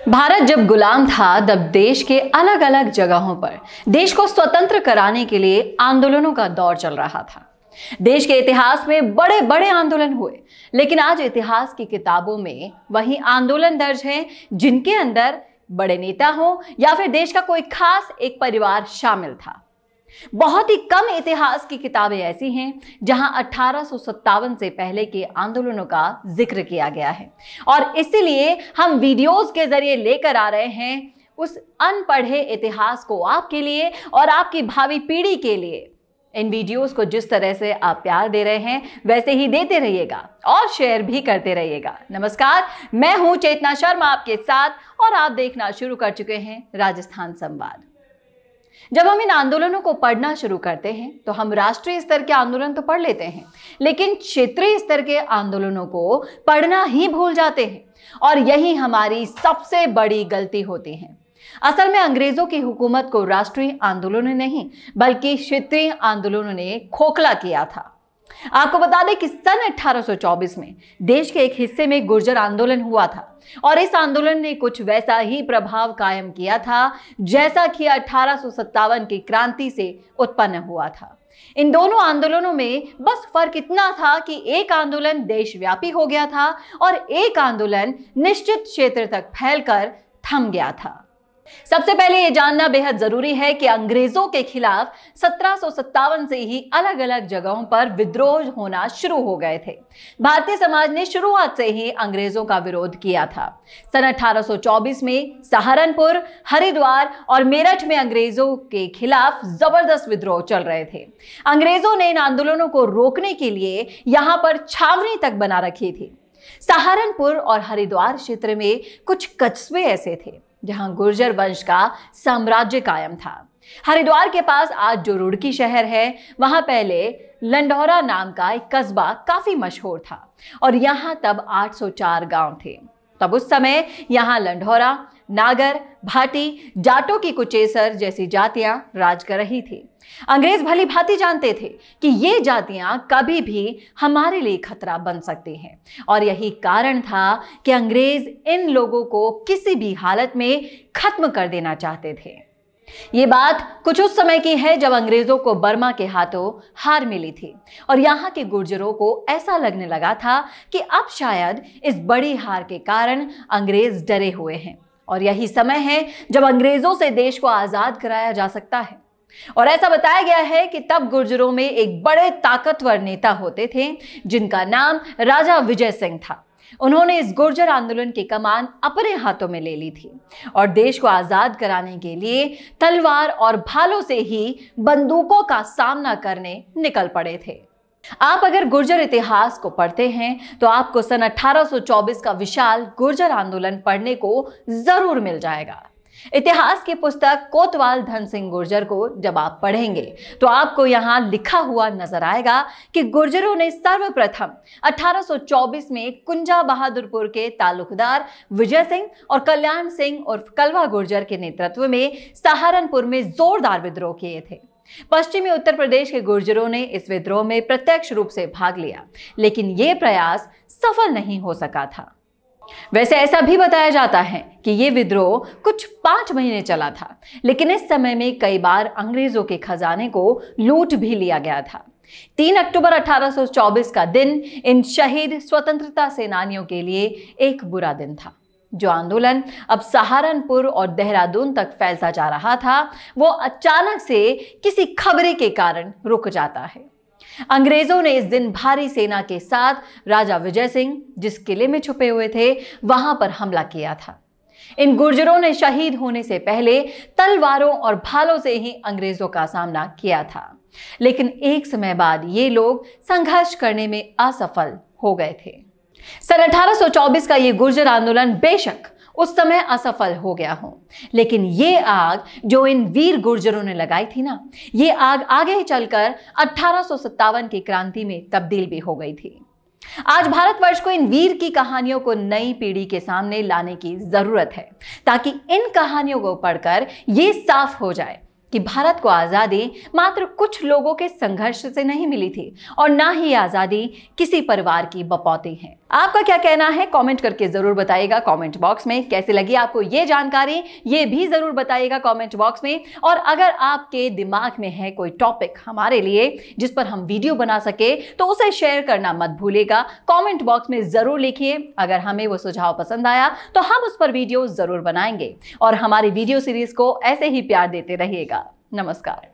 भारत जब गुलाम था तब देश के अलग अलग जगहों पर देश को स्वतंत्र कराने के लिए आंदोलनों का दौर चल रहा था। देश के इतिहास में बड़े बड़े आंदोलन हुए, लेकिन आज इतिहास की किताबों में वही आंदोलन दर्ज हैं जिनके अंदर बड़े नेता हों या फिर देश का कोई खास एक परिवार शामिल था। बहुत ही कम इतिहास की किताबें ऐसी हैं जहां 1857 से पहले के आंदोलनों का जिक्र किया गया है, और इसीलिए हम वीडियोस के जरिए लेकर आ रहे हैं उस अनपढ़े इतिहास को आपके लिए और आपकी भावी पीढ़ी के लिए। इन वीडियोस को जिस तरह से आप प्यार दे रहे हैं वैसे ही देते रहिएगा और शेयर भी करते रहिएगा। नमस्कार, मैं हूं चेतना शर्मा आपके साथ और आप देखना शुरू कर चुके हैं राजस्थान संवाद। जब हम इन आंदोलनों को पढ़ना शुरू करते हैं तो हम राष्ट्रीय स्तर के आंदोलन तो पढ़ लेते हैं, लेकिन क्षेत्रीय स्तर के आंदोलनों को पढ़ना ही भूल जाते हैं, और यही हमारी सबसे बड़ी गलती होती है। असल में अंग्रेजों की हुकूमत को राष्ट्रीय आंदोलनों ने नहीं बल्कि क्षेत्रीय आंदोलनों ने खोखला किया था। आपको बता दें कि सन 1824 में देश के एक हिस्से में गुर्जर आंदोलन हुआ था, और इस आंदोलन ने कुछ वैसा ही प्रभाव कायम किया था जैसा कि 1857 की क्रांति से उत्पन्न हुआ था। इन दोनों आंदोलनों में बस फर्क इतना था कि एक आंदोलन देशव्यापी हो गया था और एक आंदोलन निश्चित क्षेत्र तक फैलकर थम गया था। सबसे पहले यह जानना बेहद जरूरी है कि अंग्रेजों के खिलाफ 1757 से ही अलग अलग जगहों पर विद्रोह होना शुरू हो गए थे। भारतीय समाज ने शुरुआत से ही अंग्रेजों का विरोध किया था। सन 1824 में सहारनपुर, हरिद्वार और मेरठ में अंग्रेजों के खिलाफ जबरदस्त विद्रोह चल रहे थे। अंग्रेजों ने इन आंदोलनों को रोकने के लिए यहां पर छावनी तक बना रखी थी। सहारनपुर और हरिद्वार क्षेत्र में कुछ कस्बे ऐसे थे जहां गुर्जर वंश का साम्राज्य कायम था। हरिद्वार के पास आज जो रुड़की शहर है, वहां पहले लंढौरा नाम का एक कस्बा काफी मशहूर था, और यहां तब 804 गांव थे। तब उस समय यहां लंढौरा, नागर, भाटी, जाटों की कुचेसर जैसी जातियां राज कर रही थी। अंग्रेज भली भांति जानते थे कि ये जातियां कभी भी हमारे लिए खतरा बन सकती हैं, और यही कारण था कि अंग्रेज इन लोगों को किसी भी हालत में खत्म कर देना चाहते थे। ये बात कुछ उस समय की है जब अंग्रेजों को बर्मा के हाथों हार मिली थी, और यहाँ के गुर्जरों को ऐसा लगने लगा था कि अब शायद इस बड़ी हार के कारण अंग्रेज डरे हुए हैं, और यही समय है जब अंग्रेजों से देश को आजाद कराया जा सकता है। और ऐसा बताया गया है कि तब गुर्जरों में एक बड़े ताकतवर नेता होते थे जिनका नाम राजा विजय सिंह था। उन्होंने इस गुर्जर आंदोलन की कमान अपने हाथों में ले ली थी और देश को आजाद कराने के लिए तलवार और भालों से ही बंदूकों का सामना करने निकल पड़े थे। आप अगर गुर्जर इतिहास को पढ़ते हैं तो आपको सन 1824 का विशाल गुर्जर आंदोलन पढ़ने को जरूर मिल जाएगा। इतिहास की पुस्तक कोतवाल धन सिंह गुर्जर को जब आप पढ़ेंगे तो आपको यहाँ लिखा हुआ नजर आएगा कि गुर्जरों ने सर्वप्रथम 1824 में कुंजा बहादुरपुर के तालुकदार विजय सिंह और कल्याण सिंह और कलवा गुर्जर के नेतृत्व में सहारनपुर में जोरदार विद्रोह किए थे। पश्चिमी उत्तर प्रदेश के गुर्जरों ने इस विद्रोह में प्रत्यक्ष रूप से भाग लिया, लेकिन यह प्रयास सफल नहीं हो सका था। वैसे ऐसा भी बताया जाता है कि यह विद्रोह कुछ 5 महीने चला था, लेकिन इस समय में कई बार अंग्रेजों के खजाने को लूट भी लिया गया था। 3 अक्टूबर 1824 का दिन इन शहीद स्वतंत्रता सेनानियों के लिए एक बुरा दिन था। जो आंदोलन अब सहारनपुर और देहरादून तक फैलता जा रहा था, वो अचानक से किसी खबरें के कारण रुक जाता है। अंग्रेजों ने इस दिन भारी सेना के साथ राजा विजय सिंह जिस किले में छुपे हुए थे वहां पर हमला किया था। इन गुर्जरों ने शहीद होने से पहले तलवारों और भालों से ही अंग्रेजों का सामना किया था, लेकिन एक समय बाद ये लोग संघर्ष करने में असफल हो गए थे। सन 1824 का ये गुर्जर आंदोलन बेशक उस समय असफल हो गया हो, लेकिन ये आग जो इन वीर गुर्जरों ने लगाई थी ना, ये आग आगे चलकर 1857 की क्रांति में तब्दील भी हो गई थी। आज भारतवर्ष को इन वीर की कहानियों को नई पीढ़ी के सामने लाने की जरूरत है, ताकि इन कहानियों को पढ़कर ये साफ हो जाए कि भारत को आजादी मात्र कुछ लोगों के संघर्ष से नहीं मिली थी, और ना ही आजादी किसी परिवार की बपौती है। आपका क्या कहना है कमेंट करके जरूर बताइएगा कमेंट बॉक्स में। कैसी लगी आपको ये जानकारी ये भी जरूर बताइएगा कमेंट बॉक्स में। और अगर आपके दिमाग में है कोई टॉपिक हमारे लिए जिस पर हम वीडियो बना सके तो उसे शेयर करना मत भूलिएगा, कमेंट बॉक्स में जरूर लिखिए। अगर हमें वो सुझाव पसंद आया तो हम उस पर वीडियो जरूर बनाएंगे और हमारी वीडियो सीरीज को ऐसे ही प्यार देते रहिएगा। नमस्कार।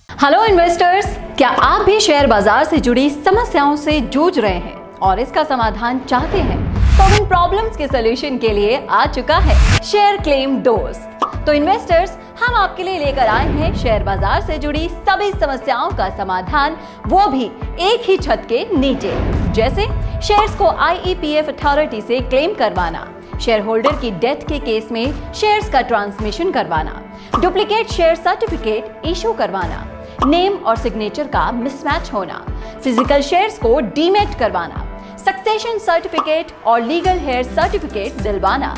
हेलो इन्वेस्टर्स, क्या आप भी शेयर बाजार से जुड़ी समस्याओं से जूझ रहे हैं और इसका समाधान चाहते हैं? तो इन प्रॉब्लम्स के सलूशन के लिए आ चुका है शेयर क्लेम दोस्त। तो इन्वेस्टर्स, हम आपके लिए लेकर आए हैं शेयर बाजार से जुड़ी सभी समस्याओं का समाधान, वो भी एक ही छत के नीचे। जैसे शेयर्स को IEPF अथॉरिटी से क्लेम करवाना, शेयर होल्डर की डेथ के केस में शेयर्स का ट्रांसमिशन करवाना, डुप्लीकेट शेयर सर्टिफिकेट इशू करवाना, नेम और सिग्नेचर का मिसमैच होना, फिजिकल शेयर्स को डीमेट करवाना, सक्सेशन सर्टिफिकेट और लीगल हेयर सर्टिफिकेट दिलवाना,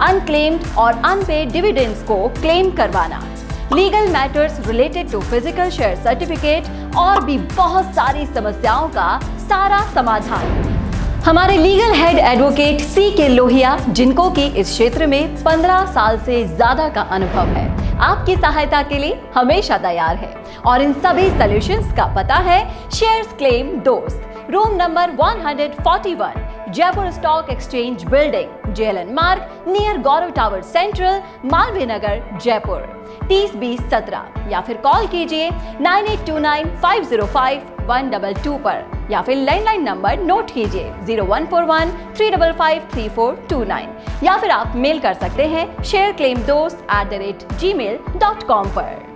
अनक्लेम्ड और अनपेड डिविडेंड्स को क्लेम करवाना, legal matters related to physical share certificate और भी बहुत सारी समस्याओं का सारा समाधान। हमारे legal head advocate CK Lohia, जिनको कि इस क्षेत्र में 15 साल से ज्यादा का अनुभव है, आपकी सहायता के लिए हमेशा तैयार है। और इन सभी सॉल्यूशंस का पता है शेयर्स क्लेम दोस्त, room number 141, Jaipur stock exchange building, JLN मार्ग, नियर गौरव टावर सेंट्रल, मालवीय नगर, जयपुर 302017। या फिर कॉल कीजिए 9829505122 पर, या फिर लैंडलाइन नंबर नोट कीजिए 0141-355-3429, या फिर आप मेल कर सकते हैं shareclaimdost@gmail.com पर।